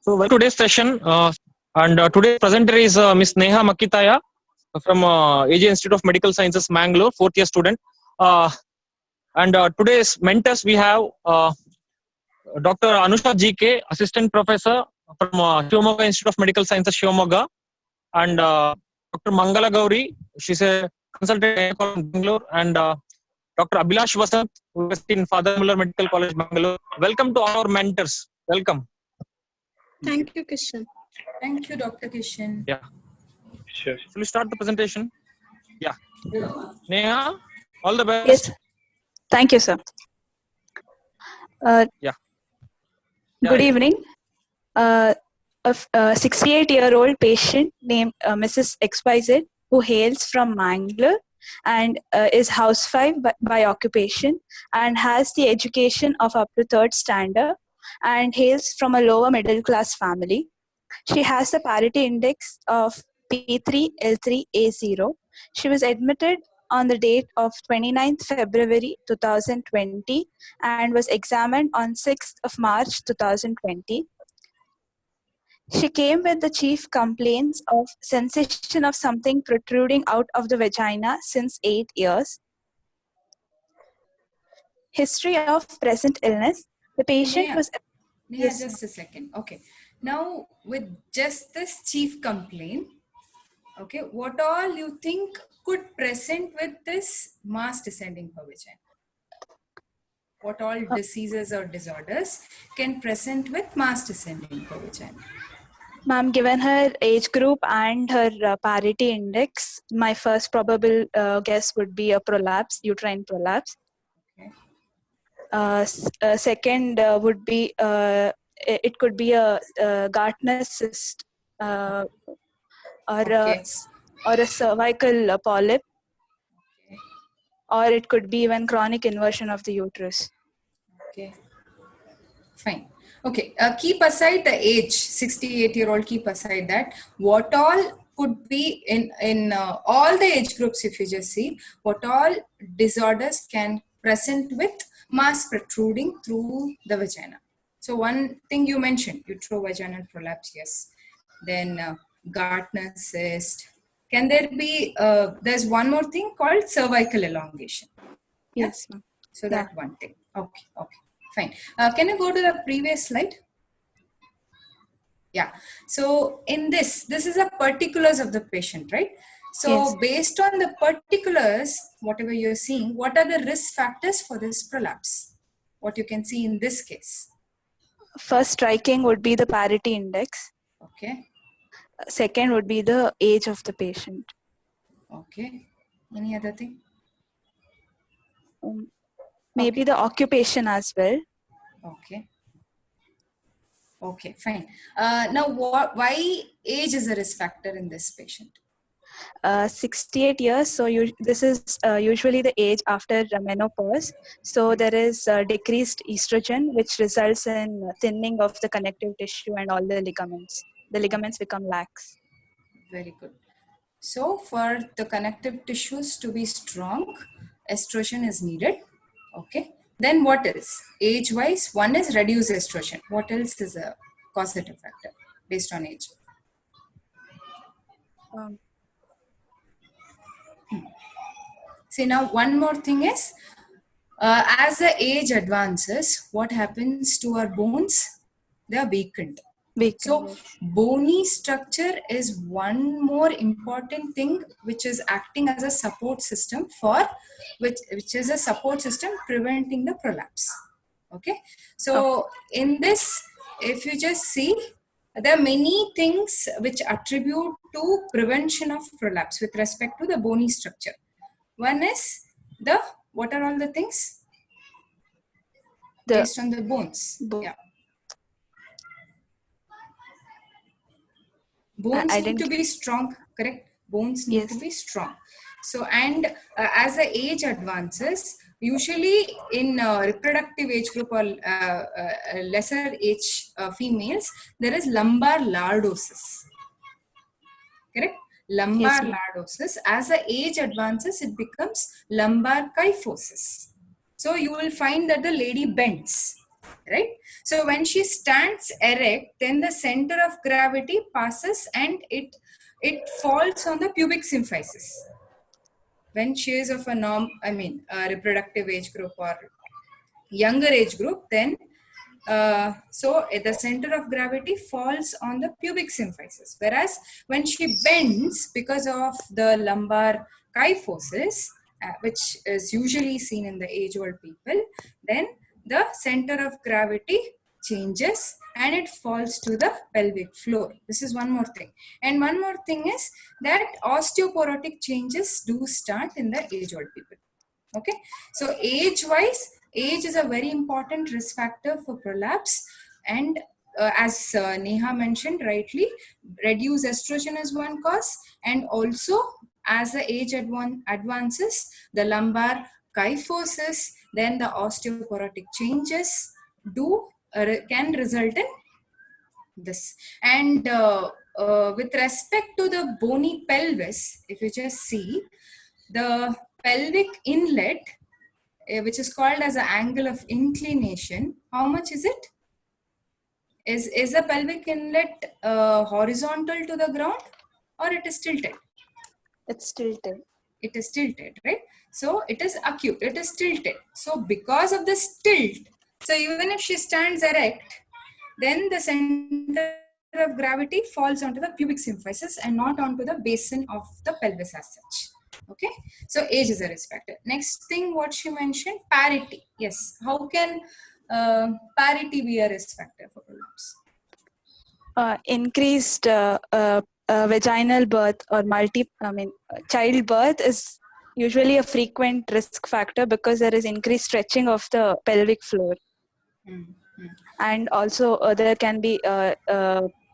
So, welcome to today's session. And today's presenter is Miss Neha Makitaya from AJ Institute of Medical Sciences, Mangalore, fourth year student. And today's mentors we have Dr. Anusha GK, Assistant Professor from Shivamogga Institute of Medical Sciences, Shivamogga, and Dr. Mangala Gauri. She's a consultant in Bangalore, and Dr. Abhilash Vasant, who is in Father Muller Medical College, Bangalore. Welcome to all our mentors. Welcome. Thank you, Kishan. Thank you, Dr. Kishan. Yeah. Sure. Shall we start the presentation? Yeah. Neha, all the best. Yes. Thank you, sir. Yeah. Good evening. A 68-year-old patient named Mrs. XYZ, who hails from Mangalore and is housewife by occupation and has the education of up to third standard and hails from a lower middle class family. She has the parity index of P3L3A0. She was admitted on the date of 29th February 2020 and was examined on 6th of March 2020. She came with the chief complaints of sensation of something protruding out of the vagina since 8 years. History of present illness. The patient was... Yes, just a second. Okay. Now, with just this chief complaint, okay, what all you think could present with this mass descending per vagina? What all diseases or disorders can present with mass descending per vagina? Ma'am, given her age group and her parity index, my first probable guess would be a prolapse, uterine prolapse. Okay. Second would be, it could be a Gartner's cyst or a cervical polyp. Okay. Or it could be even chronic inversion of the uterus. Okay. Fine. Okay. Keep aside the age, 68-year-old, keep aside that. What all could be in all the age groups, if you just see, what all disorders can present with mass protruding through the vagina. So one thing you mentioned, uterovaginal prolapse, yes. Then Gartner's cyst. Can there be, there's one more thing called cervical elongation. Yes. Yeah? So that one thing. Okay, okay, fine. Can you go to the previous slide? Yeah. So in this is a particulars of the patient, right? So yes. Based on the particulars, whatever you're seeing, what are the risk factors for this prolapse? What you can see in this case? First striking would be the parity index. Okay. Second would be the age of the patient. Okay. Any other thing? Maybe the occupation as well. Okay. Okay, fine. Now, why age is a risk factor in this patient? 68 years. So this is usually the age after menopause. So there is decreased estrogen, which results in thinning of the connective tissue and all the ligaments. The ligaments become lax. Very good. So for the connective tissues to be strong, estrogen is needed. Okay. Then what else? Age-wise, one is reduced estrogen. What else is a causative factor based on age? See, now one more thing is, as the age advances, what happens to our bones? They are weakened. So bony structure is one more important thing which is acting as a support system for which is a support system preventing the prolapse. Okay. So in this, if you just see, there are many things which attribute to prevention of prolapse with respect to the bony structure. One is what are all the things? Based on the bones. Yeah. Bones need to be strong, correct? Bones need to be strong. So, and as the age advances, usually in reproductive age group or lesser age females, there is lumbar lordosis, correct? Lumbar lordosis. As the age advances, it becomes lumbar kyphosis. So, you will find that the lady bends. right? So when she stands erect, then the center of gravity passes and it falls on the pubic symphysis. When she is of a reproductive age group or younger age group, then so the center of gravity falls on the pubic symphysis. Whereas when she bends because of the lumbar kyphosis, which is usually seen in the age-old people, then the center of gravity changes and it falls to the pelvic floor. This is one more thing. And one more thing is that osteoporotic changes do start in the age-old people. Okay, so age-wise, age is a very important risk factor for prolapse, and as Neha mentioned rightly, reduced estrogen is one cause, and also as the age advances, the lumbar kyphosis, then the osteoporotic changes can result in this. And with respect to the bony pelvis, if you just see the pelvic inlet, which is called as an angle of inclination, how much is it? Is the pelvic inlet horizontal to the ground or it is tilted? It's tilted. It is tilted, right? So it is acute, it is tilted. So because of this tilt, so even if she stands erect, then the center of gravity falls onto the pubic symphysis and not onto the basin of the pelvis as such. Okay, so age is a risk factor. Next thing what she mentioned, parity. Yes, how can parity be a risk factor for prolapse? Increased vaginal birth or childbirth is usually a frequent risk factor because there is increased stretching of the pelvic floor. And also there can be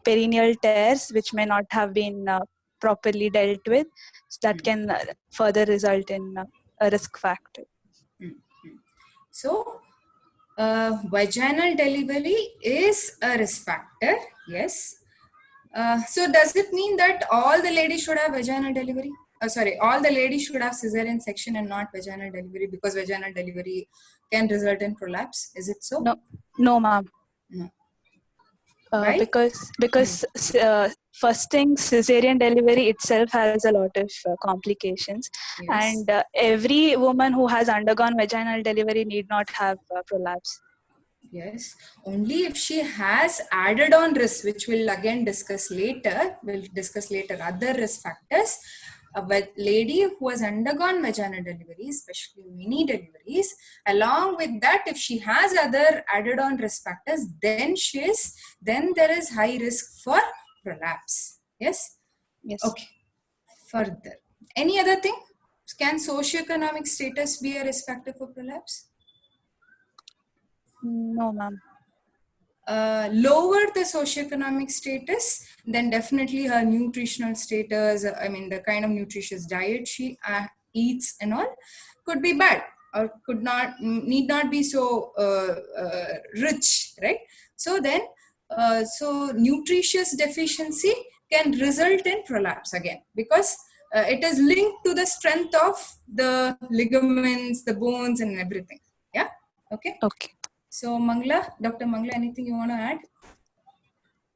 perineal tears which may not have been properly dealt with, so that can further result in a risk factor. So vaginal delivery is a risk factor, yes. So does it mean that all the ladies should have vaginal delivery? All the ladies should have cesarean section and not vaginal delivery, because vaginal delivery can result in prolapse? Is it so? No, ma'am. No. Because first thing, cesarean delivery itself has a lot of complications, yes. And every woman who has undergone vaginal delivery need not have prolapse. Yes, only if she has added on risk, which we'll again discuss later. We'll discuss later other risk factors. But lady who has undergone vaginal delivery, especially mini deliveries, along with that, if she has other added on risk factors, then there is high risk for prolapse. Yes? Yes. Okay. Further. Any other thing? Can socioeconomic status be a risk factor for prolapse? No, ma'am. Lower the socioeconomic status, then definitely her nutritional status, the kind of nutritious diet she eats and all, could be bad or need not be so rich, right? So then, so nutritious deficiency can result in prolapse again, because it is linked to the strength of the ligaments, the bones and everything. Yeah? Okay? Okay. So, Dr. Mangla, anything you want to add?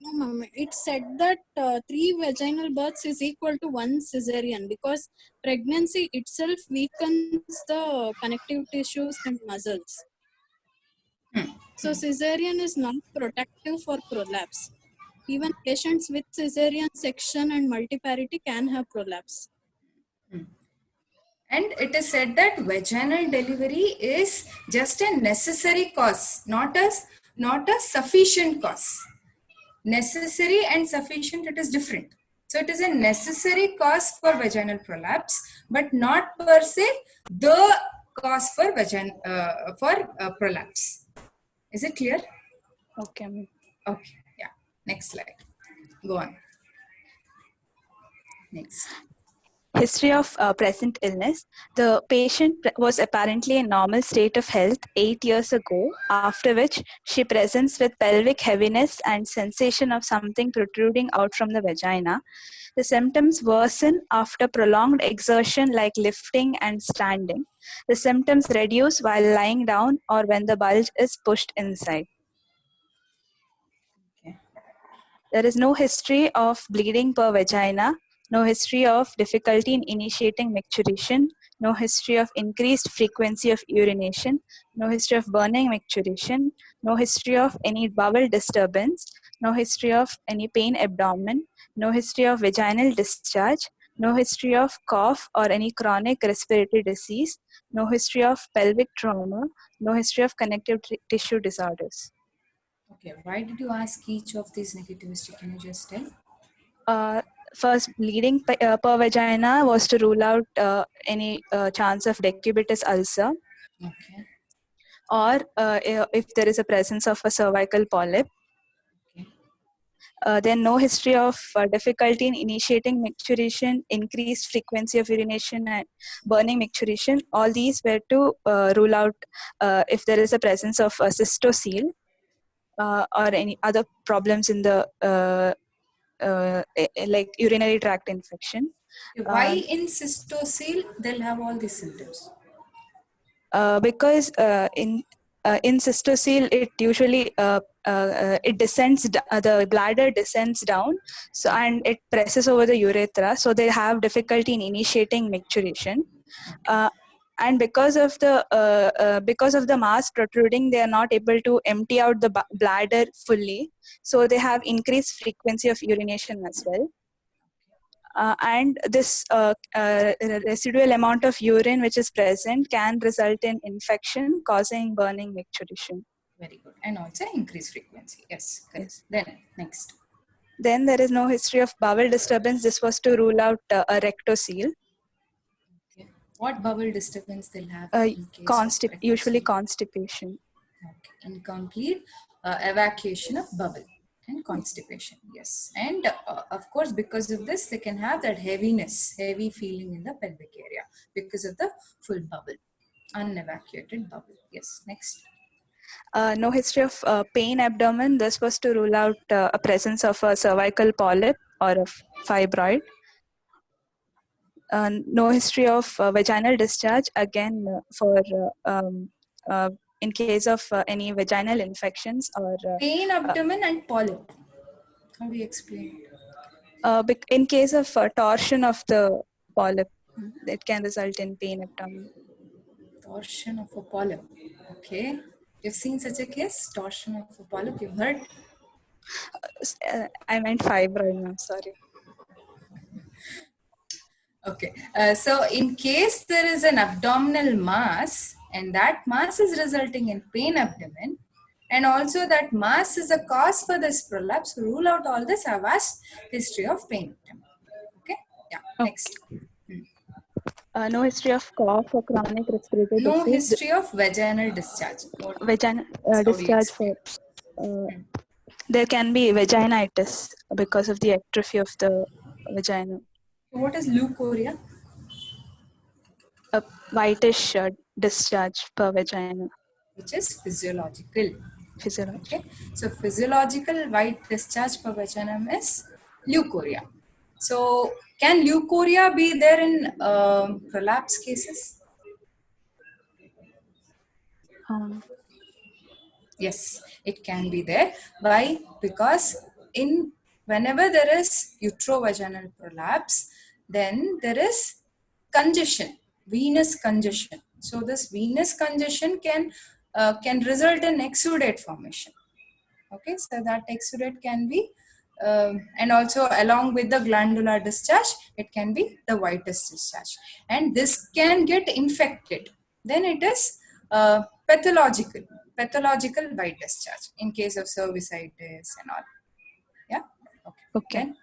No, ma'am. It said that 3 vaginal births is equal to 1 cesarean, because pregnancy itself weakens the connective tissues and muscles. So, cesarean is not protective for prolapse. Even patients with cesarean section and multiparity can have prolapse. And it is said that vaginal delivery is just a necessary cause, not a sufficient cause. Necessary and sufficient, it is different. So it is a necessary cause for vaginal prolapse, but not per se the cause for prolapse. Is it clear? Okay. Okay. Yeah. Next slide. Go on. Next. History of present illness. The patient was apparently in normal state of health 8 years ago, after which she presents with pelvic heaviness and sensation of something protruding out from the vagina. The symptoms worsen after prolonged exertion like lifting and standing. The symptoms reduce while lying down or when the bulge is pushed inside. Okay. There is no history of bleeding per vagina, no history of difficulty in initiating micturition, no history of increased frequency of urination, no history of burning micturition, no history of any bowel disturbance, no history of any pain abdomen, no history of vaginal discharge, no history of cough or any chronic respiratory disease, no history of pelvic trauma, no history of connective tissue disorders. Okay, why did you ask each of these negative history? Can you just tell? First, bleeding per vagina was to rule out any chance of decubitus ulcer, Okay. or if there is a presence of a cervical polyp. Okay. Then no history of difficulty in initiating micturition, increased frequency of urination, and burning micturition. All these were to rule out if there is a presence of cystocele or any other problems in the like urinary tract infection. Why in cystocele they'll have all these symptoms? Because in cystocele it usually it descends, the bladder descends down, so and it presses over the urethra, so they have difficulty in initiating micturition. And because of the mass protruding, they are not able to empty out the bladder fully, so they have increased frequency of urination as well. And this residual amount of urine which is present can result in infection causing burning micturition. Very good. And also increased frequency. Yes. Yes. Then next. Then there is no history of bowel disturbance. This was to rule out a rectocele. Okay. What bowel disturbance they'll have? Usually constipation. Okay. Incomplete evacuation of bowel and constipation. Yes. And of course, because of this, they can have that heavy feeling in the pelvic area because of the full bowel, unevacuated bowel. Yes. Next. No history of pain abdomen. This was to rule out a presence of a cervical polyp or a fibroid. No history of vaginal discharge, again for in case of any vaginal infections or pain abdomen and polyp. How do you explain? In case of torsion of the polyp, it can result in pain abdomen. Torsion of a polyp. Okay. You've seen such a case? Torsion of a polyp, you've heard? I meant fibroid, I'm sorry. Okay. So in case there is an abdominal mass and that mass is resulting in pain abdomen, and also that mass is a cause for this prolapse, rule out all this avast history of pain abdomen. Okay? Yeah. Next. No history of cough or chronic respiratory disease. No history of vaginal discharge. Vaginal discharge for there can be vaginitis because of the atrophy of the vagina. What is leukorrhea? A whitish discharge per vagina. Which is physiological. Physiological. Okay. So physiological white discharge per vagina is leukorrhea. So can leukorrhea be there in prolapse cases? Yes, it can be there. Why? Because whenever there is uterovaginal prolapse, then there is congestion, venous congestion. So this venous congestion can result in exudate formation. Okay, so that exudate can be, and also along with the glandular discharge, it can be the whitest discharge. And this can get infected. Then it is pathological white discharge in case of cervicitis and all. Yeah? Okay.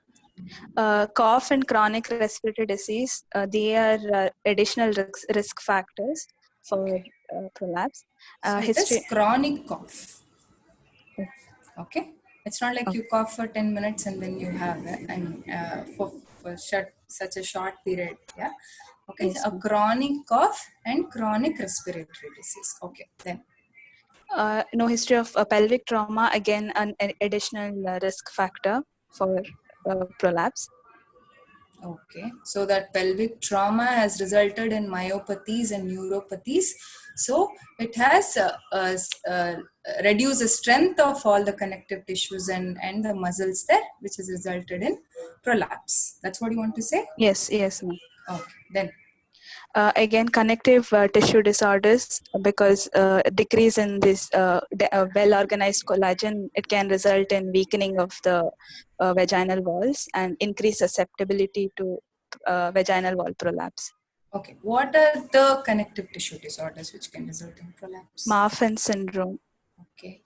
Cough and chronic respiratory disease, they are additional risk factors for prolapse. So it is chronic cough. Okay. It's not like you cough for 10 minutes and then you have it. I mean, for such a short period. Yeah. Okay. Yes, A ma'am. chronic cough and chronic respiratory disease. Okay. Then. No history of pelvic trauma, again an additional risk factor for prolapse. Okay, so that pelvic trauma has resulted in myopathies and neuropathies. So it has reduced the strength of all the connective tissues and the muscles there, which has resulted in prolapse. That's what you want to say? Yes, yes, ma'am. Okay, then. Again, connective tissue disorders, because decrease in this well-organized collagen, it can result in weakening of the vaginal walls and increase susceptibility to vaginal wall prolapse. Okay, what are the connective tissue disorders which can result in prolapse? Marfan syndrome. Okay.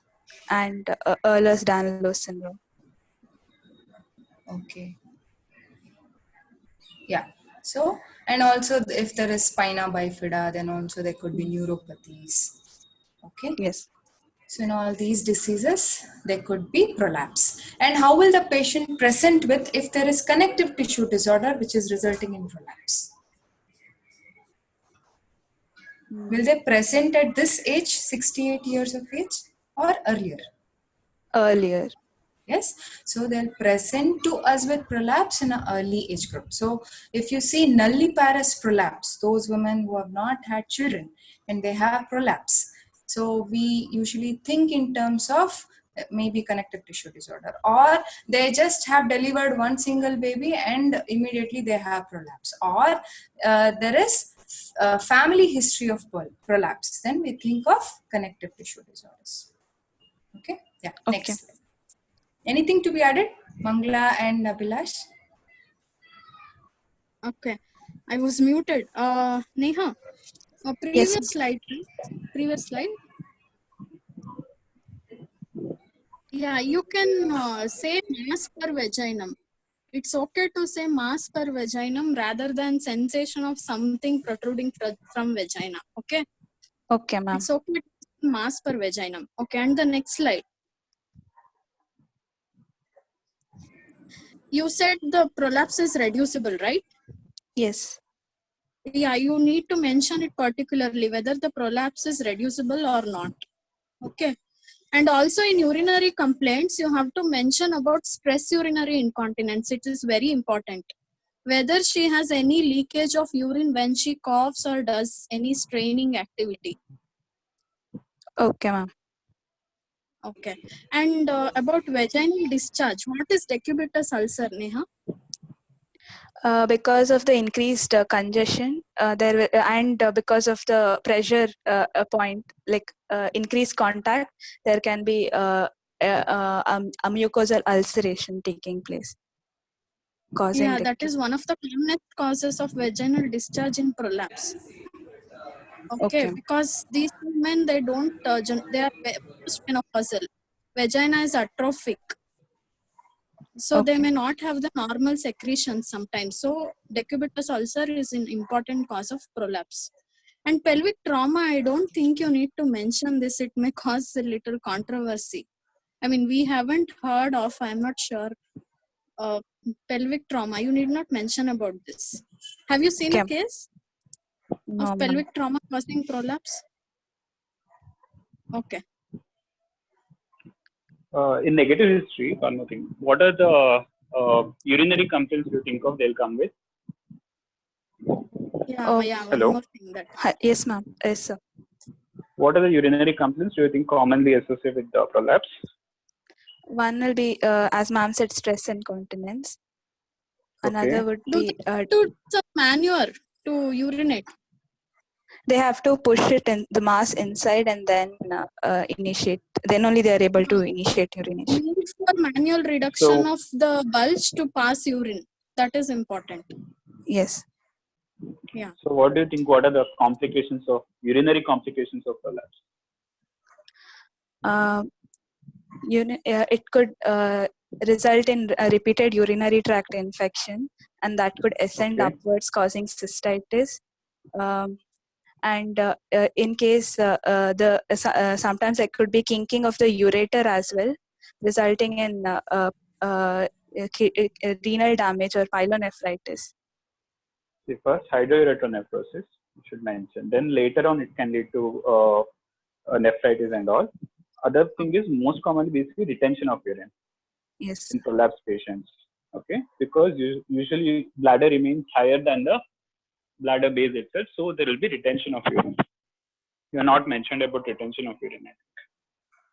And Ehlers-Danlos syndrome. Okay. Yeah. So, and also if there is spina bifida, then also there could be neuropathies. Okay. Yes. So in all these diseases, there could be prolapse. And how will the patient present with if there is connective tissue disorder which is resulting in prolapse? Will they present at this age, 68 years of age, or earlier? Earlier. Yes, so they'll present to us with prolapse in an early age group. So if you see nulliparous prolapse, those women who have not had children and they have prolapse, so we usually think in terms of maybe connective tissue disorder, or they just have delivered one single baby and immediately they have prolapse, or there is a family history of prolapse, then we think of connective tissue disorders. Okay, yeah, okay. Next. Anything to be added, Mangala and Abhilash? Okay, I was muted. Neha, previous slide, please. Previous slide. Yeah, you can say mass per vaginum. It's okay to say mass per vaginum rather than sensation of something protruding from vagina. Okay. Okay, ma'am. It's okay to say mass per vaginum. Okay, and the next slide. You said the prolapse is reducible, right? Yes. Yeah, you need to mention it particularly whether the prolapse is reducible or not. Okay. And also in urinary complaints, you have to mention about stress urinary incontinence. It is very important. Whether she has any leakage of urine when she coughs or does any straining activity. Okay, ma'am. Okay. And about vaginal discharge, what is decubitus ulcer, Neha? Because of the increased congestion, and because of the pressure point, like increased contact, there can be a mucosal ulceration taking place. Yeah, that is one of the common causes of vaginal discharge in prolapse. Okay, because these women, they don't, they are postmenopausal. Vagina is atrophic. So they may not have the normal secretion sometimes. So decubitus ulcer is an important cause of prolapse. And pelvic trauma, I don't think you need to mention this. It may cause a little controversy. I mean, we haven't heard of, I'm not sure, pelvic trauma. You need not mention about this. Have you seen a case of pelvic trauma causing prolapse? Okay. In negative history, one more thing. What are the urinary complaints you think of they'll come with? Yeah, hello? One more thing that. Yes, ma'am. Yes, sir. What are the urinary complaints do you think commonly associated with the prolapse? One will be, as ma'am said, stress incontinence. Another would be to manure to urinate. They have to push it in the mass inside and then initiate. Then only they are able to initiate urination. For manual reduction of the bulge to pass urine. That is important. Yes. Yeah. So what do you think? What are the complications of urinary complications of prolapse? It could result in a repeated urinary tract infection, and that could ascend upwards, causing cystitis. And in case sometimes there could be kinking of the ureter as well, resulting in renal damage or pyelonephritis? The first, hydroeratonephrosis, you should mention. Then later on, it can lead to nephritis and all. Other thing is most commonly basically retention of urine. Yes. In prolapse patients. Okay, because usually bladder remains higher than the bladder base itself, so there will be retention of urine. You are not mentioned about retention of urine.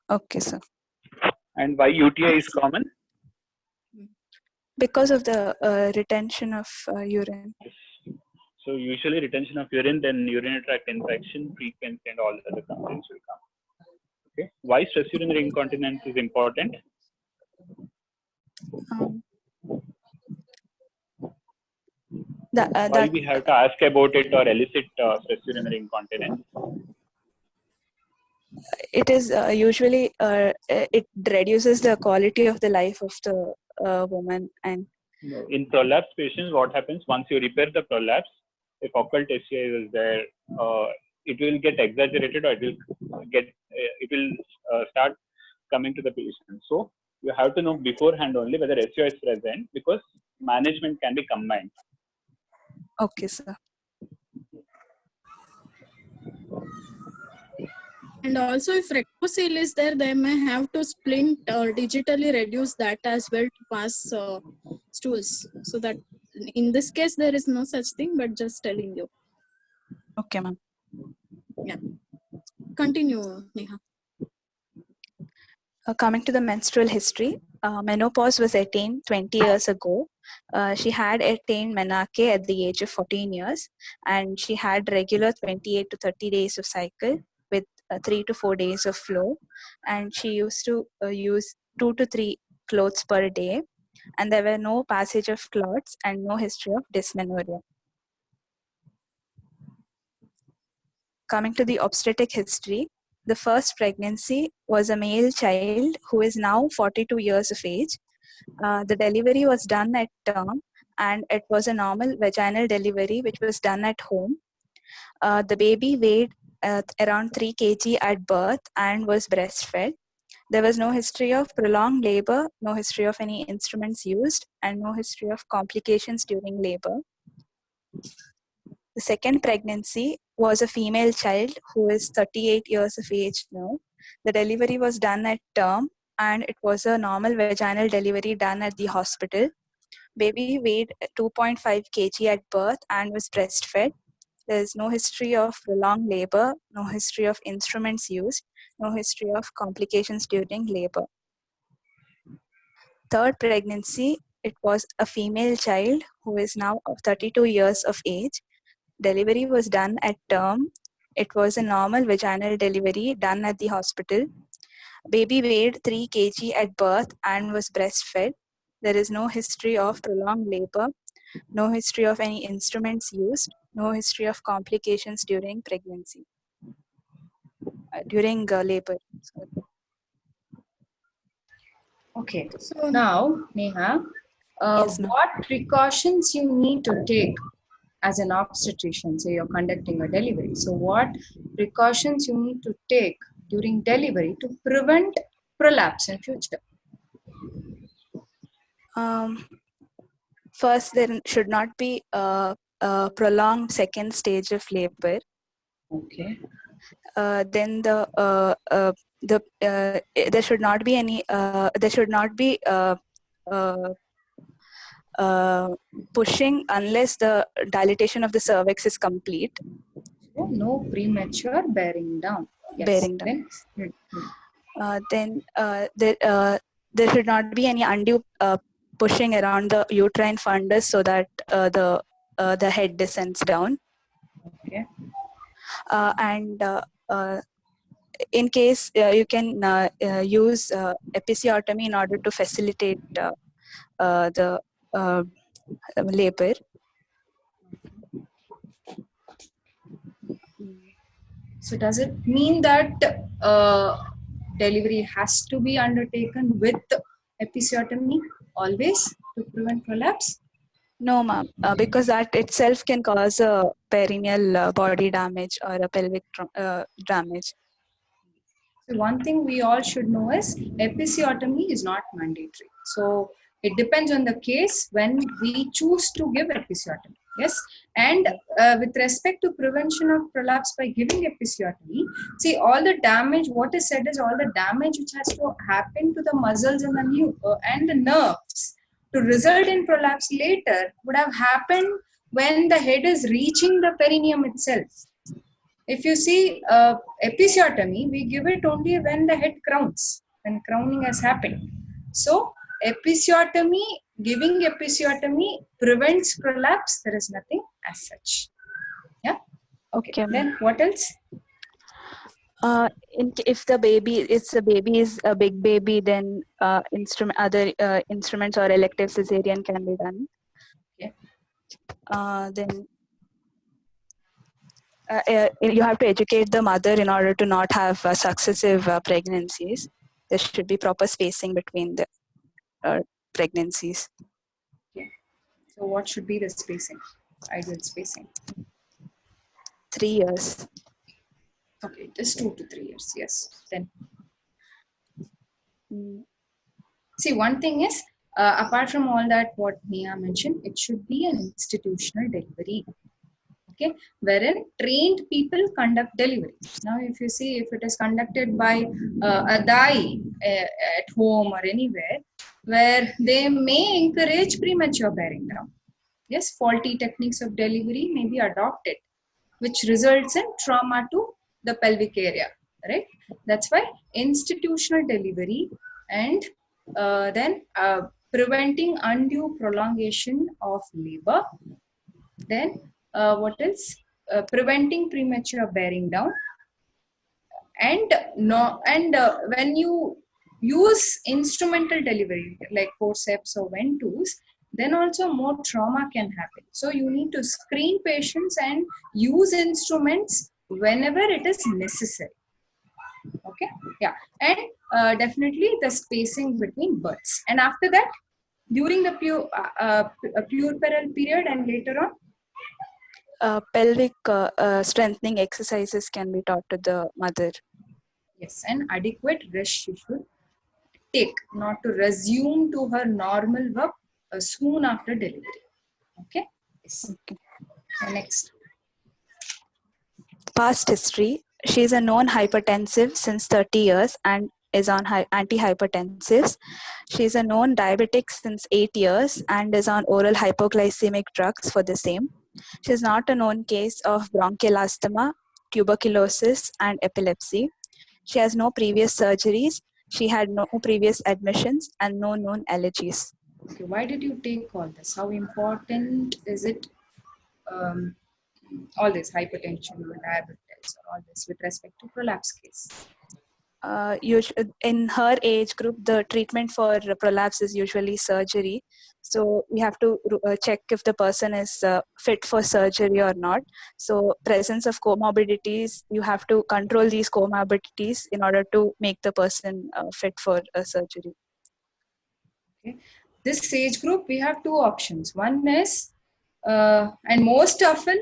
Okay, sir. And why UTI is common? Because of the retention of urine. So usually retention of urine, then urinary tract infection, frequency, and all other complaints will come. Okay. Why stress urinary incontinence is important? Why we have to ask about it or elicit stress urinary incontinence? It is usually it reduces the quality of the life of the woman. And in prolapse patients, what happens once you repair the prolapse? If occult SCI is there, it will get exaggerated, or it will start coming to the patient. So you have to know beforehand only whether SCI is present, because management can be combined. Okay, sir. And also, if rectocele is there, they may have to splint or digitally reduce that as well to pass stools. So that in this case, there is no such thing, but just telling you. Okay, ma'am. Yeah. Continue, Neha. Coming to the menstrual history, menopause was attained 20 years ago. She had attained menarche at the age of 14 years, and she had regular 28 to 30 days of cycle with 3 to 4 days of flow, and she used to use 2 to 3 clothes per day, and there were no passage of clots and no history of dysmenorrhea. Coming to the obstetric history, the first pregnancy was a male child who is now 42 years of age. The delivery was done at term, and it was a normal vaginal delivery which was done at home. The baby weighed around 3 kg at birth and was breastfed. There was no history of prolonged labor, no history of any instruments used, and no history of complications during labor. The second pregnancy was a female child who is 38 years of age now. The delivery was done at term, and it was a normal vaginal delivery done at the hospital. Baby weighed 2.5 kg at birth and was breastfed. There is no history of prolonged labor, no history of instruments used, no history of complications during labor. Third pregnancy, it was a female child who is now 32 years of age. Delivery was done at term. It was a normal vaginal delivery done at the hospital. Baby weighed 3 kg at birth and was breastfed. There is no history of prolonged labor, no history of any instruments used, no history of complications during pregnancy, during labor. Sorry. Okay, so now, Neha, Yes, what precautions you need to take as an obstetrician, say you're conducting a delivery. So what precautions you need to take during delivery to prevent prolapse in future? First, there should not be a prolonged second stage of labor. Okay. Then there should not be any. There should not be pushing unless the dilatation of the cervix is complete. So no premature bearing down. Yes. Bearing down. Then there should not be any undue pushing around the uterine fundus so that the head descends down. Okay. And in case you can use episiotomy in order to facilitate the labor. So does it mean that delivery has to be undertaken with episiotomy always to prevent prolapse? No, ma'am, because that itself can cause a perineal body damage or a pelvic damage. So one thing we all should know is episiotomy is not mandatory. So It depends on the case when we choose to give episiotomy. Yes, and with respect to prevention of prolapse by giving episiotomy, see, all the damage, what is said is all the damage which has to happen to the muscles and the nerves to result in prolapse later would have happened when the head is reaching the perineum itself. If you see episiotomy, we give it only when the head crowns, when crowning has happened. So episiotomy, giving episiotomy prevents prolapse. There is nothing as such. Yeah. Okay. Then what else? If the baby is a big baby, then other instruments or elective cesarean can be done. Okay. Then you have to educate the mother in order to not have successive pregnancies. There should be proper spacing between the pregnancies. Okay. So what should be the spacing? Ideal spacing? 3 years. Okay, just 2 to 3 years. Yes. Then. See, one thing is, apart from all that, what Neha mentioned, it should be an institutional delivery. Okay, wherein trained people conduct deliveries. Now, if you see, if it is conducted by a dai at home or anywhere, where they may encourage premature bearing down. Yes, faulty techniques of delivery may be adopted, which results in trauma to the pelvic area, right? That's why institutional delivery and then preventing undue prolongation of labor. Then what else? Preventing premature bearing down. And when you use instrumental delivery like forceps or ventouse, then also more trauma can happen. So you need to screen patients and use instruments whenever it is necessary. Okay, yeah, and definitely the spacing between births. And after that, during the puerperal period and later on, pelvic strengthening exercises can be taught to the mother. Yes, and adequate rest she should take, not to resume to her normal work soon after delivery. Okay. Yes. Okay. Next. Past history. She is a known hypertensive since 30 years and is on antihypertensives. She is a known diabetic since 8 years and is on oral hypoglycemic drugs for the same. She is not a known case of bronchial asthma, tuberculosis, and epilepsy. She has no previous surgeries. She had no previous admissions and no known allergies. Okay, why did you take all this? How important is it? All this hypertension or diabetes or all this with respect to prolapse case? In her age group, the treatment for prolapse is usually surgery. So we have to check if the person is fit for surgery or not. So presence of comorbidities, you have to control these comorbidities in order to make the person fit for surgery. Okay. This age group, we have two options. One is, and most often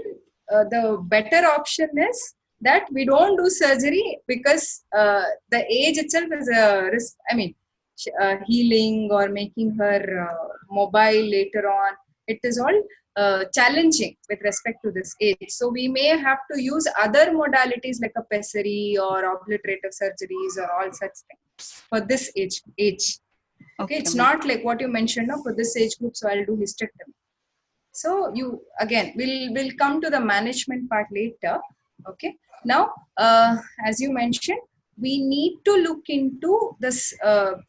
the better option is that we don't do surgery because the age itself is a risk. I mean, healing or making her mobile later on, it is all challenging with respect to this age. So we may have to use other modalities like a pessary or obliterative surgeries or all such things for this age. Okay, it's not like what you mentioned, no, for this age group, so I'll do hysterectomy. So you, again, we'll come to the management part later. Okay. Now, as you mentioned, we need to look into this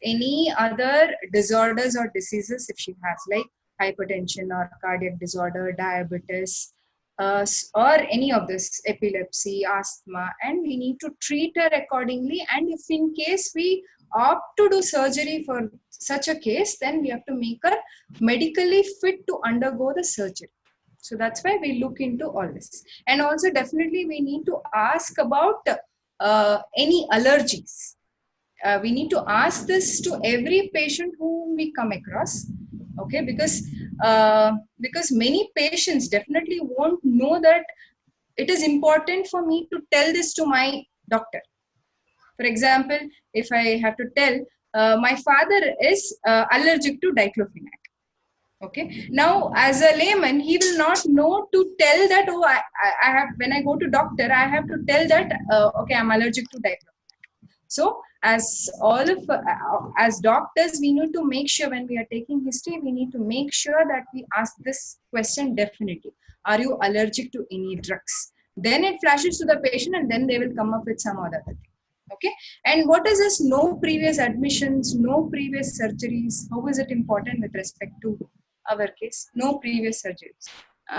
any other disorders or diseases if she has, like hypertension or cardiac disorder, diabetes, or any of this, epilepsy, asthma, and we need to treat her accordingly. And if in case we opt to do surgery for such a case, then we have to make her medically fit to undergo the surgery. So that's why we look into all this. And also definitely we need to ask about any allergies. We need to ask this to every patient whom we come across. Okay, because many patients definitely won't know that it is important for me to tell this to my doctor. For example, if I have to tell my father is allergic to diclofenac. Okay. Now, as a layman, he will not know to tell that, oh, I have, when I go to doctor, I have to tell that, okay, I'm allergic to diclofenac. So, as all of, as doctors, we need to make sure when we are taking history, we need to make sure that we ask this question definitely. Are you allergic to any drugs? Then it flashes to the patient and then they will come up with some other thing. Okay. And what is this no previous admissions, no previous surgeries? How is it important with respect to our case? No previous surgeries.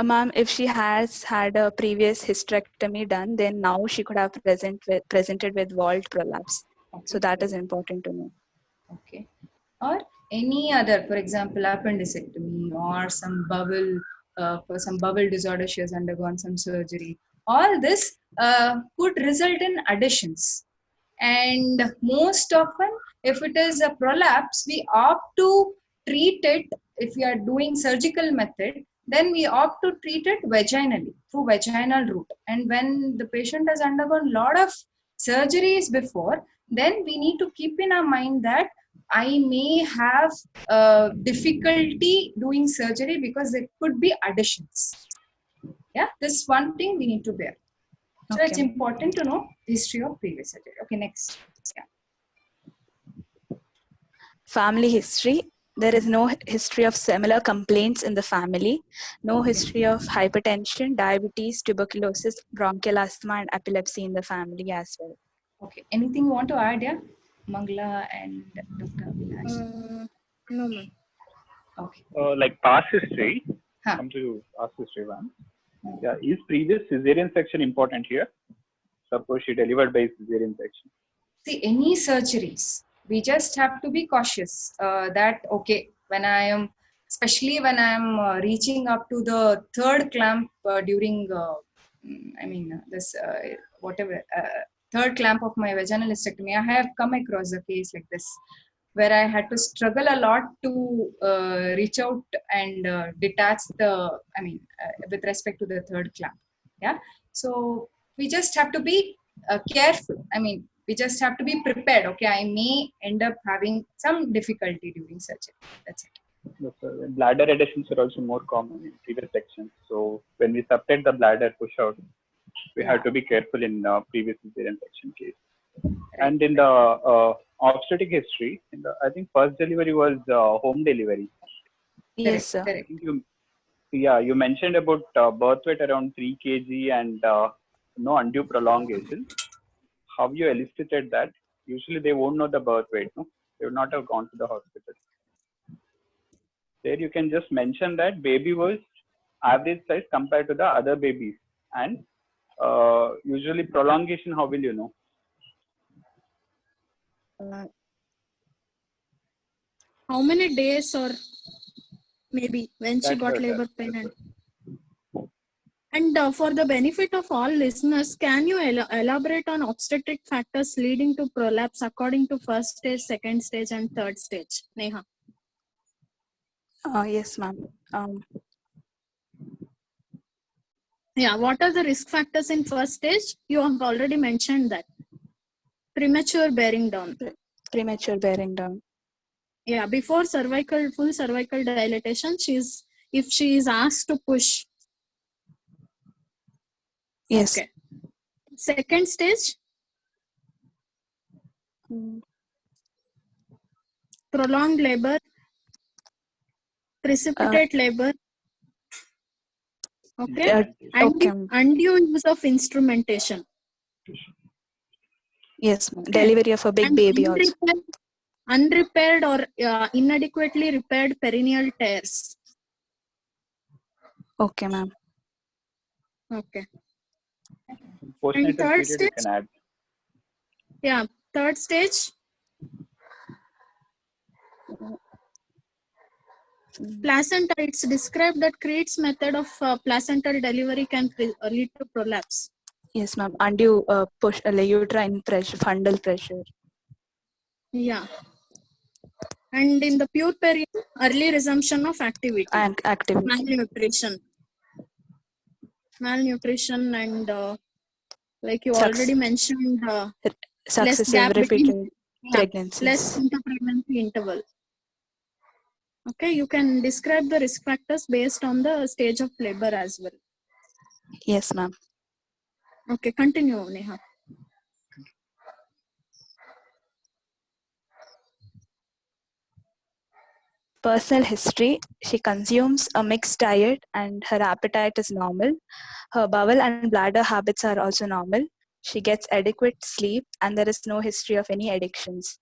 Ma'am, if she has had a previous hysterectomy done, then now she could have presented with vault prolapse. Okay. So that is important to know. Okay. Or any other, for example, appendicectomy or some bowel, for some bowel disorder, she has undergone some surgery. All this could result in additions. And most often, if it is a prolapse, we opt to treat it. If we are doing surgical method, then we opt to treat it vaginally, through vaginal route. And when the patient has undergone a lot of surgeries before, then we need to keep in our mind that I may have difficulty doing surgery because there could be additions. Yeah, this one thing we need to bear. So okay. It's important to know history of previous surgery. Okay, next. Yeah. Family history. There is no history of similar complaints in the family. No history of hypertension, diabetes, tuberculosis, bronchial asthma, and epilepsy in the family as well. Okay. Anything you want to add, yeah? Mangala and Dr. Abhilash? No, ma'am. Okay. Like past history, come to past history one. Yeah, is previous cesarean section important here? Suppose she delivered by cesarean section. See, any surgeries, we just have to be cautious that, okay, when I am, especially when I am reaching up to the third clamp during, third clamp of my vaginal hysterectomy, I have come across a case like this, where I had to struggle a lot to reach out and detach the, with respect to the third clamp. Yeah. So we just have to be careful. We just have to be prepared. Okay, I may end up having some difficulty during surgery. That's it. Yes, bladder adhesions are also more common in previous sections. So when we subtend the bladder push out, we have to be careful in previous cesarean section case. Right. And in the obstetric history, I think first delivery was home delivery. Yes, sir. I think you mentioned about birth weight around 3 kg and no undue prolongation. How you elicited that? Usually they won't know the birth weight, no? They would not have gone to the hospital. There you can just mention that baby was average size compared to the other babies. And usually prolongation, how will you know? How many days or maybe when she got labor pain. And for the benefit of all listeners, can you elaborate on obstetric factors leading to prolapse according to first stage, second stage, and third stage? Neha. Yes, ma'am. Yeah, what are the risk factors in first stage? You have already mentioned that. Premature bearing down. Premature bearing down. Yeah, before full cervical dilatation, if she is asked to push. Yes. Okay. Second stage? Prolonged labor, precipitate labor. Okay. Undue use of instrumentation. Yes, okay. Delivery of a big baby also. Unrepaired or inadequately repaired perineal tears. Okay, ma'am. Okay. And third stage? You can add. Yeah, third stage. Placenta, it's described that Creed's method of placental delivery can lead to prolapse. Yes, ma'am. Undue push, uterine pressure, fundal pressure. Yeah. And in the pure period, early resumption of activity. And activity. Malnutrition and like you already mentioned, successive repeated pregnancies. Less intrapregnancy interval. Okay, you can describe the risk factors based on the stage of labor as well. Yes, ma'am. Okay, continue, Neha. Personal history: she consumes a mixed diet and her appetite is normal. Her bowel and bladder habits are also normal. She gets adequate sleep and there is no history of any addictions.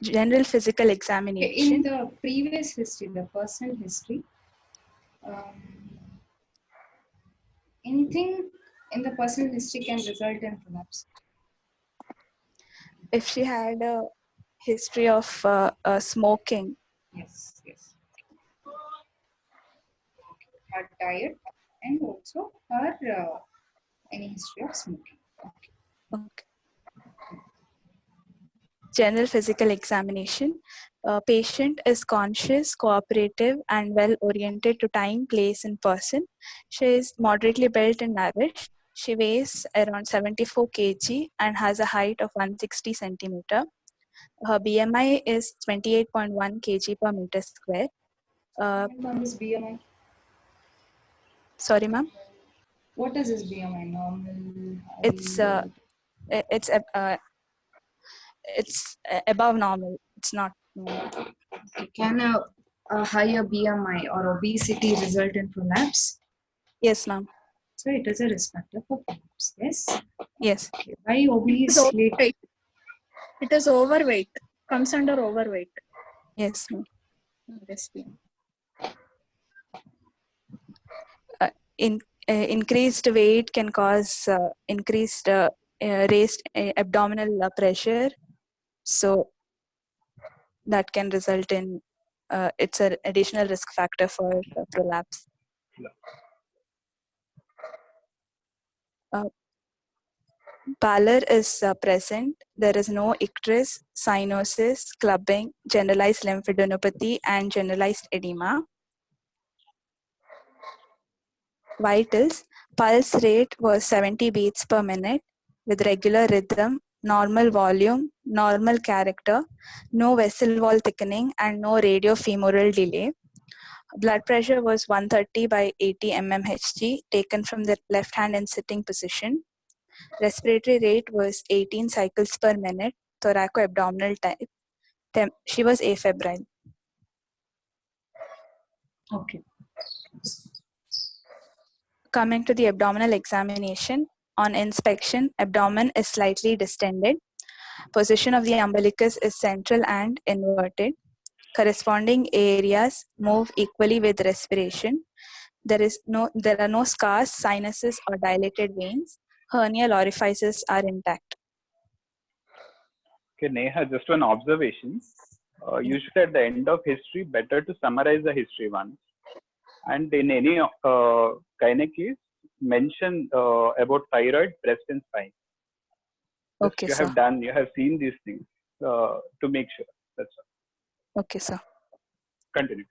General physical examination. In the previous history, the personal history, anything in the personal history can result in prolapse. If she had a history of smoking. Yes, yes. Her diet and also her any history of smoking. Okay. General physical examination. Patient is conscious, cooperative, and well oriented to time, place, and person. She is moderately built and nourished. She weighs around 74 kg and has a height of 160 centimeter. Her BMI is 28.1 kg per meter square. What is BMI? Sorry, ma'am. What is his BMI? Normal? It's above normal. It's not normal. Can a higher BMI or obesity result in prolapse? Yes, ma'am. So it is a risk factor for prolapse. Yes. Yes. Okay. Why obese? It is overweight. Comes under overweight. Yes, ma'am. Increased weight can cause increased raised abdominal pressure, so that can result in it's an additional risk factor for prolapse. Pallor is present. There is no icterus, cyanosis, clubbing, generalized lymphadenopathy, and generalized edema. Vitals: pulse rate was 70 beats per minute with regular rhythm, normal volume, normal character, no vessel wall thickening, and no radiofemoral delay. Blood pressure was 130 by 80 mmHg taken from the left hand in sitting position. Respiratory rate was 18 cycles per minute, thoracoabdominal type. She was afebrile. Okay. Coming to the abdominal examination, on inspection, abdomen is slightly distended. Position of the umbilicus is central and inverted. Corresponding areas move equally with respiration. There are no scars, sinuses, or dilated veins. Hernial orifices are intact. Okay, Neha, just one observation. Usually at the end of history, better to summarize the history once. And in any gynae case, mention about thyroid, breast, and spine. Okay, you sir. You have seen these things to make sure. That's all. Okay, sir. Continue.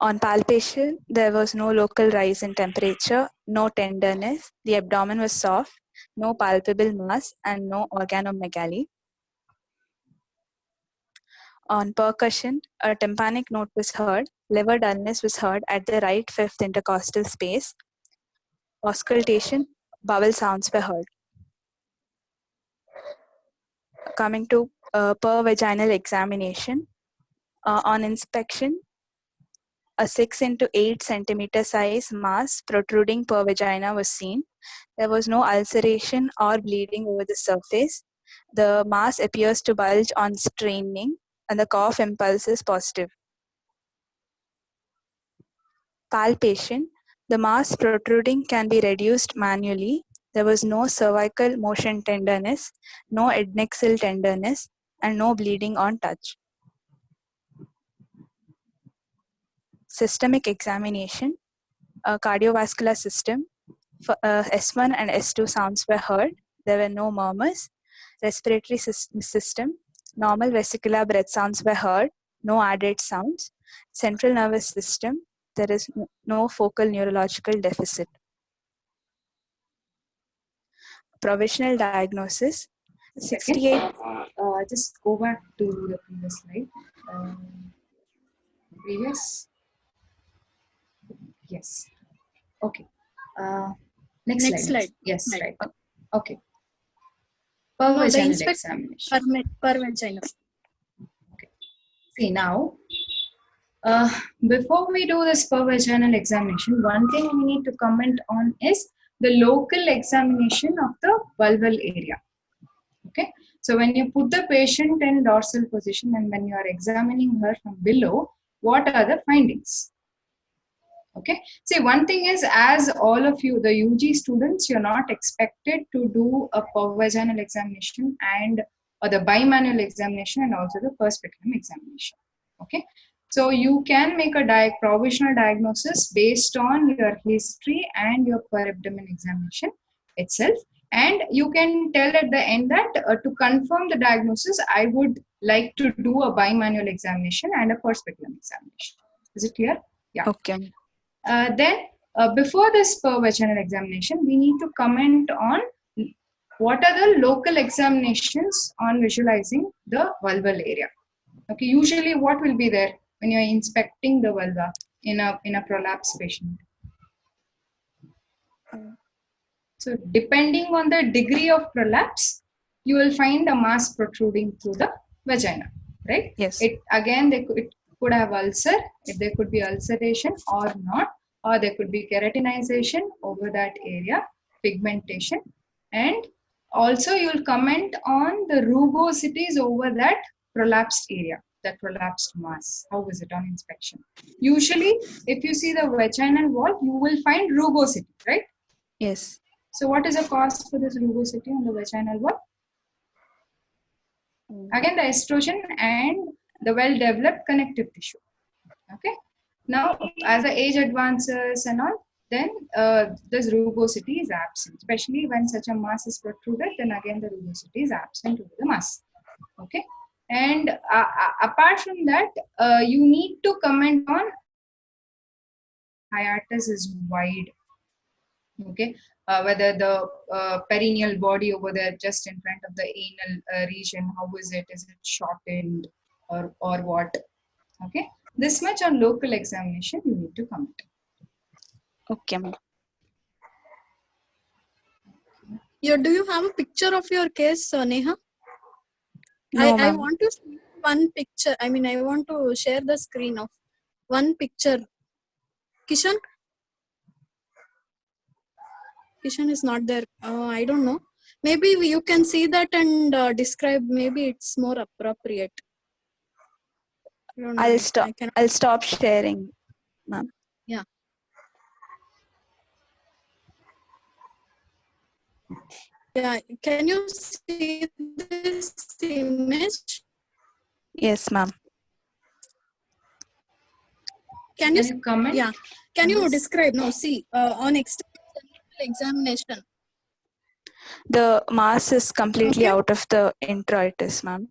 On palpation, there was no local rise in temperature, no tenderness, the abdomen was soft, no palpable mass, and no organomegaly. On percussion, a tympanic note was heard, liver dullness was heard at the right fifth intercostal space. Auscultation, bowel sounds were heard. Coming to per vaginal examination, on inspection, a 6 into 8 centimeter size mass protruding per vagina was seen. There was no ulceration or bleeding over the surface. The mass appears to bulge on straining and the cough impulse is positive. Palpation, the mass protruding can be reduced manually. There was no cervical motion tenderness, no adnexal tenderness, and no bleeding on touch. Systemic examination, a cardiovascular system, S1 and S2 sounds were heard. There were no murmurs. Respiratory system, normal vesicular breath sounds were heard. No added sounds. Central nervous system, there is no focal neurological deficit. provisional diagnosis. Second, 68. just go back to the previous slide. Previous. Yes. Okay. Next slide. Yes, Slide. right. Okay. Per No, the vaginal inspector examination. per vaginal. Okay. See now, before we do this per vaginal examination, one thing we need to comment on is the local examination of the vulval area. Okay. So when you put the patient in dorsal position and when you are examining her from below, what are the findings? Okay. See, one thing is, as all of you, the UG students, you're not expected to do a per vaginal examination or the bimanual examination and also the per speculum examination. Okay. So you can make a provisional diagnosis based on your history and your per abdomen examination itself. And you can tell at the end that to confirm the diagnosis, I would like to do a bimanual examination and a per speculum examination. Is it clear? Yeah. Okay. Then before this per vaginal examination, we need to comment on what are the local examinations on visualizing the vulval area. Okay, usually what will be there when you are inspecting the vulva in a prolapse patient? So depending on the degree of prolapse, you will find a mass protruding through the vagina, right? Yes. It could have ulcer, there could be ulceration or not, or there could be keratinization over that area, pigmentation, and also you'll comment on the rugosities over that prolapsed area, that prolapsed mass. How is it on inspection? Usually, if you see the vaginal wall, you will find rugosity, right? Yes. So what is the cause for this rugosity on the vaginal wall? Again, the estrogen and the well-developed connective tissue. Okay. Now, as the age advances and all, then this rugosity is absent. Especially when such a mass is protruded, then again the rugosity is absent over the mass. Okay. And apart from that, you need to comment on hiatus is wide. Okay, whether the perineal body over there just in front of the anal region, how is it? Is it shortened or what? Okay, this much on local examination you need to comment. Okay. Do you have a picture of your case, Neha? No, I want to see one picture. I mean, I want to share the screen of one picture. Kishan is not there. I don't know. Maybe you can see that and describe. Maybe it's more appropriate. I'll stop sharing, ma'am. Yeah. Yeah. Can you see this image? Yes, ma'am. Can you comment? Yeah. Can you describe? No. See, on external examination, the mass is completely out of the introitus, ma'am.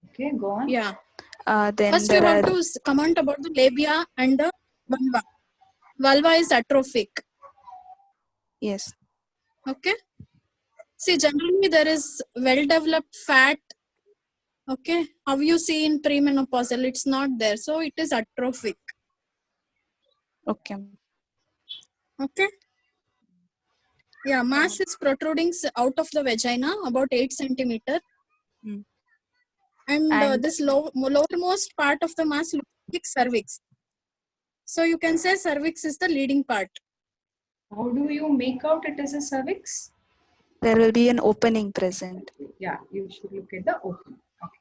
Okay, go on. Yeah. Then first you have to comment about the labia and the vulva. Vulva is atrophic. Yes. Okay. See, generally there is well-developed fat. Okay. How you see in premenopausal, it's not there. So it is atrophic. Okay. Okay. Yeah, mass is protruding out of the vagina about 8 centimeter. And this lowermost part of the mass looks like cervix. So you can say cervix is the leading part. How do you make out it is a cervix? There will be an opening present. Yeah, you should look at the opening. Okay.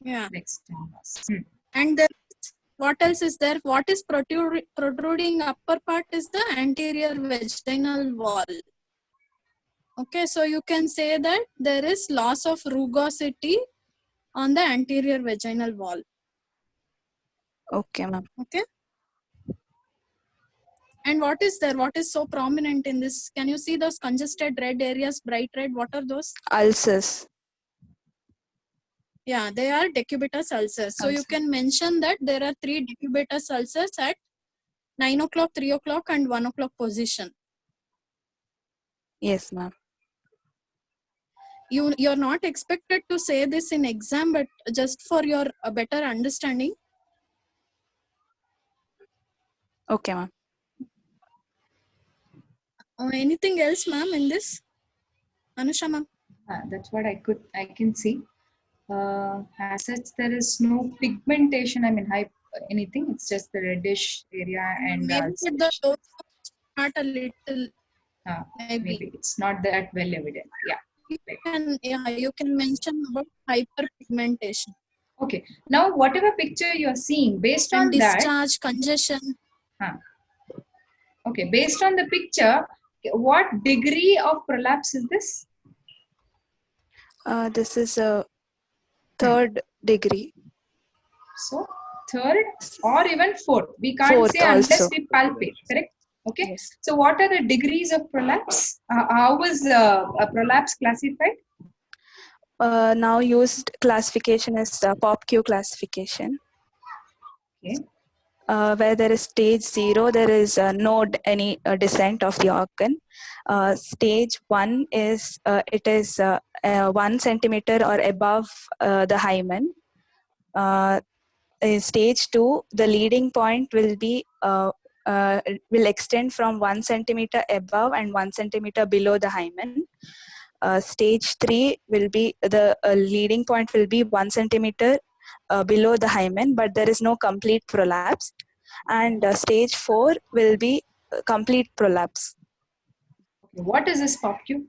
Yeah. Next. And then what else is there? What is protruding upper part is the anterior vaginal wall. Okay, so you can say that there is loss of rugosity on the anterior vaginal wall. Okay, ma'am. Okay. And what is there? What is so prominent in this? Can you see those congested red areas, bright red? What are those? Ulcers. Yeah, they are decubitus ulcers. So you can mention that there are 3 decubitus ulcers at 9 o'clock, 3 o'clock and 1 o'clock position. Yes, ma'am. You're not expected to say this in exam, but just for your better understanding. Okay, ma'am. Anything else, ma'am, in this? Anusha, ma'am. That's what I can see. As such, there is no pigmentation. I mean, anything. It's just the reddish area and maybe the tone not a little. maybe it's not that well evident. Yeah. You can mention about hyperpigmentation. Okay. Now, whatever picture you're seeing, based and on discharge, congestion. Okay. Based on the picture, what degree of prolapse is this? This is a third degree. So, third or even fourth. We can't Fourth say unless also. we palpate, correct? Okay. Yes. So, what are the degrees of prolapse? How is a prolapse classified? Now used classification is POPQ classification. Okay. Where there is stage 0, there is no any descent of the organ. Stage 1 is it is 1 centimeter or above the hymen. In stage 2, the leading point will be will extend from 1 centimeter above and 1 centimeter below the hymen. Stage 3 will be the leading point will be 1 centimeter below the hymen, but there is no complete prolapse. And stage 4 will be complete prolapse. Okay. What is this POPQ?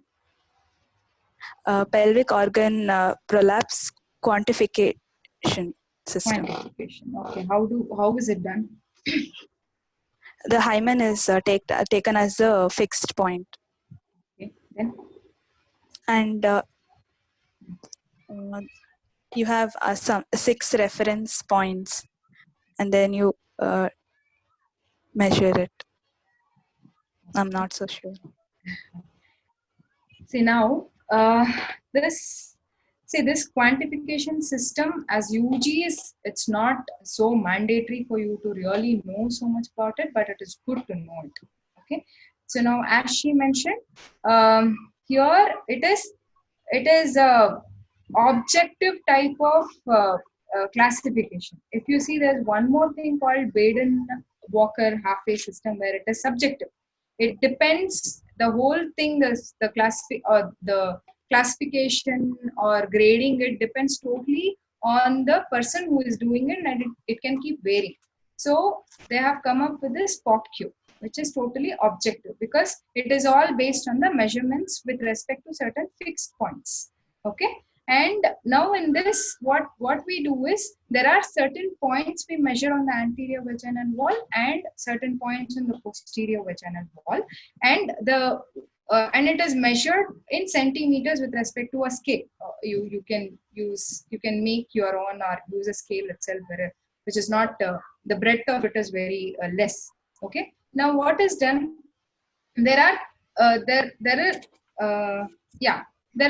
Pelvic organ prolapse quantification system. Quantification. Okay. How is it done? The hymen is taken as a fixed point. Okay. Then? And you have some 6 reference points, and then you measure it. I'm not so sure. See now, this quantification system as UG it's not so mandatory for you to really know so much about it, but it is good to know it. Okay. So now, as she mentioned, here it is a objective type of classification. If you see, there's one more thing called Baden-Walker halfway system where it is subjective. It depends. The whole thing, the classification or grading, it depends totally on the person who is doing it, and it can keep varying. So they have come up with this POPQ, which is totally objective because it is all based on the measurements with respect to certain fixed points. Okay. And now in this, what we do is there are certain points we measure on the anterior vaginal wall and certain points on the posterior vaginal wall, and and it is measured in centimeters with respect to a scale. You can make your own or use a scale itself, which is not the breadth of it is very less. Okay. Now what is done? There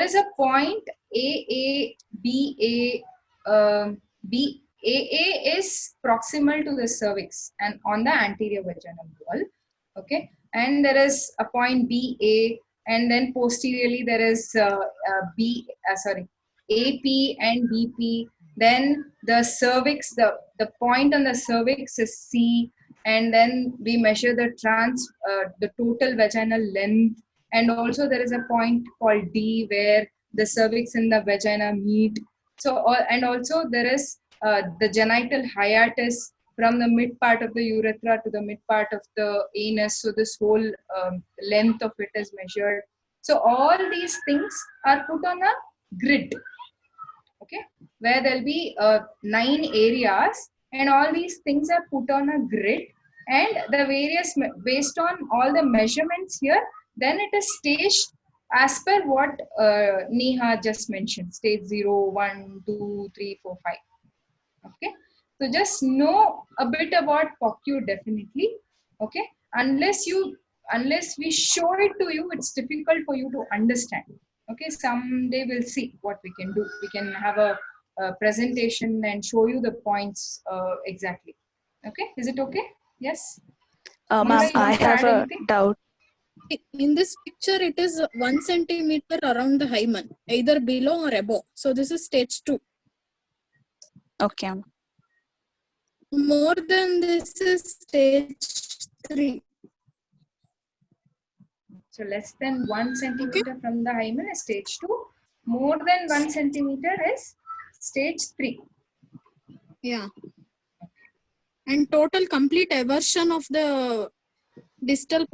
is a point AA is proximal to the cervix and on the anterior vaginal wall. Okay, and there is a point BA, and then posteriorly there is AP and BP. Then the cervix, the point on the cervix is C, and then we measure the total vaginal length, and also there is a point called D where the cervix and the vagina meet. So, and also there is the genital hiatus from the mid part of the urethra to the mid part of the anus. So this whole length of it is measured. So all these things are put on a grid. Okay, where there'll be 9 areas, and all these things are put on a grid, and the various based on all the measurements here, then it is staged as per what Neha just mentioned: stage 0, 1, 2, 3, 4, 5. Okay, so just know a bit about POPQ definitely. Okay, unless we show it to you, it's difficult for you to understand. Okay, someday we'll see what we can do. We can have a presentation and show you the points exactly. Okay, is it okay? Yes. Ma'am, I have a doubt. In this picture, it is 1 centimeter around the hymen, either below or above. So this is stage 2. Okay. More than this is stage 3. So less than 1 centimeter from the hymen is stage 2. More than 1 centimeter is stage 3. Yeah. And total complete eversion of the distal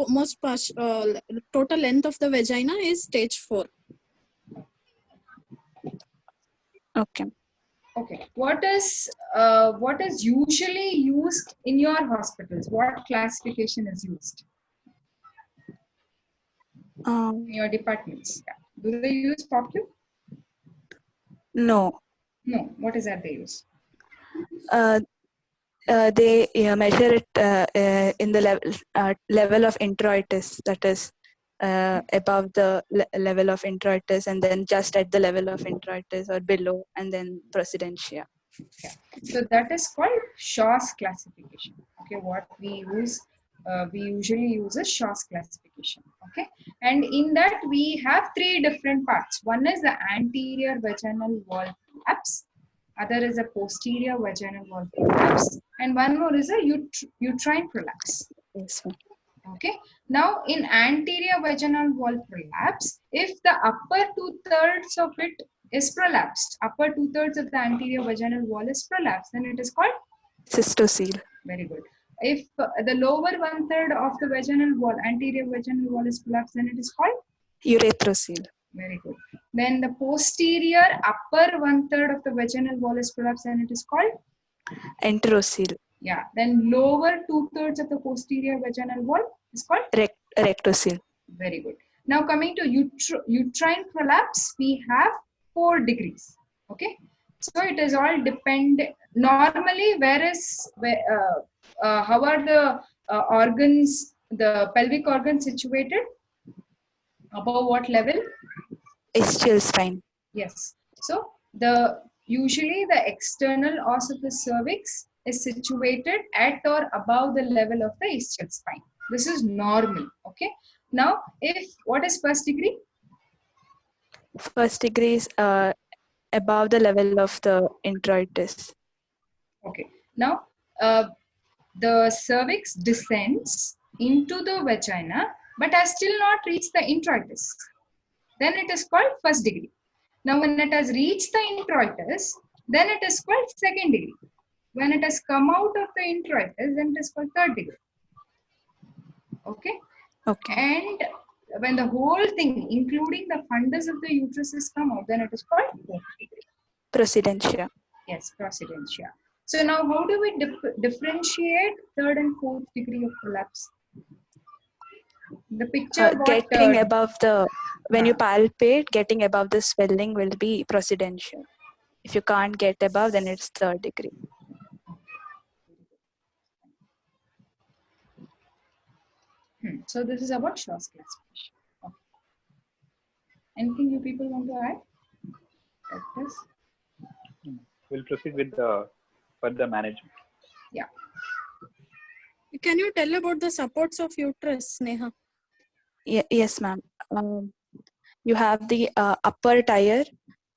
total length of the vagina is stage 4. Okay. Okay. What is usually used in your hospitals? What classification is used in your departments? Yeah. Do they use POCU? No. No. What is that they use? They measure it in the level of introitus, that is above the level of introitus, and then just at the level of introitus or below, and then procedentia. Yeah. So that is called Shaw's classification. Okay, what we use, we usually use a Shaw's classification. Okay, and in that we have 3 different parts. One is the anterior vaginal wall prolapse, other is a posterior vaginal wall prolapse, and one more is a uterine prolapse. Yes, sir. Okay, now in anterior vaginal wall prolapse, if the upper 2/3 of it is prolapsed, upper 2/3 of the anterior vaginal wall is prolapsed, then it is called Cystocele. very good. If the lower 1/3 of the vaginal wall, anterior vaginal wall is prolapsed, then it is called Urethrocele. very good. Then the posterior upper 1/3 of the vaginal wall is prolapsed, and it is called Enterocele. yeah. Then lower 2/3 of the posterior vaginal wall is called Rectocele. very good. Now coming to uterine prolapse, we have 4 degrees. Okay, so it is all depend. Normally, how are the organs, the pelvic organs situated? Above what level? Ischial spine. Yes. So usually the external os of the cervix is situated at or above the level of the ischial spine. This is normal. Okay. Now, what is first degree? First degree is above the level of the introitus. Okay. Now, the cervix descends into the vagina, but has still not reached the introitus. Then it is called first degree. Now, when it has reached the introitus, then it is called second degree. When it has come out of the introitus, then it is called third degree. Okay. Okay. And when the whole thing, including the fundus of the uterus, has come out, then it is called fourth degree. Procedentia. Yes, procedentia. So now, how do we differentiate third and fourth degree of prolapse? The picture getting above the, when you palpate, getting above the swelling will be procedentia. If you can't get above, then it's third degree. So this is about Shaw's classification. Okay. Anything you people want to add? We'll proceed with the further management. Yeah. Can you tell about the supports of uterus, Neha? Yes, ma'am. You have the upper tire,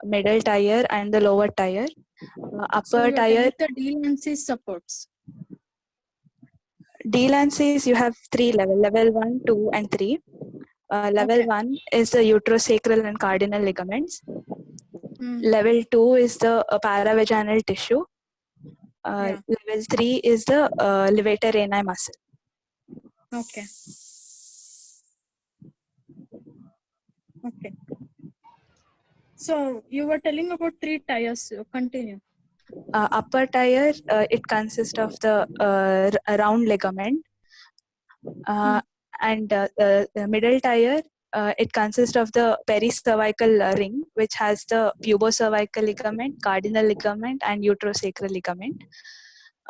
middle tire, and the lower tire. Upper tire. The De Lancey's supports. De Lancey's, you have 3 levels: level 1, 2, and 3. Level 1 is the uterosacral and cardinal ligaments. Level 2 is the paravaginal tissue. Level 3 is the levator ani muscle. Okay. Okay. So you were telling about 3 tires. Continue. Upper tire, it consists of the round ligament, and the middle tire, it consists of the pericervical ring, which has the pubocervical ligament, cardinal ligament, and uterosacral ligament.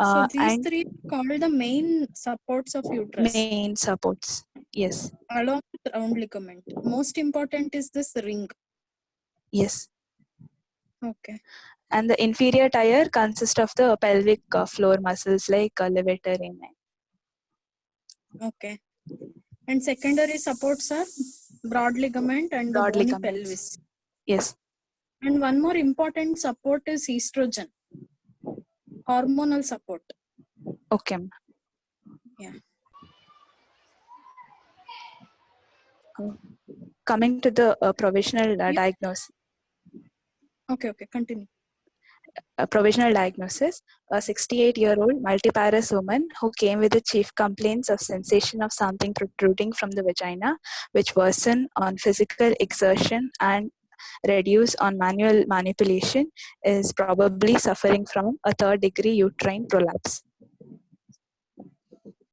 So these 3 are called the main supports of uterus. Main supports, yes. Along with round ligament. Most important is this ring. Yes. Okay. And the inferior tire consists of the pelvic floor muscles like levator ani. Okay. And secondary supports are broad ligament and Broad the bony ligaments. pelvis. Yes. And one more important support is estrogen, hormonal support. Okay. Yeah. Coming to the provisional diagnosis. Okay, continue. A provisional diagnosis, a 68-year-old multiparous woman who came with the chief complaints of sensation of something protruding from the vagina, which worsen on physical exertion and reduce on manual manipulation, is probably suffering from a third-degree uterine prolapse.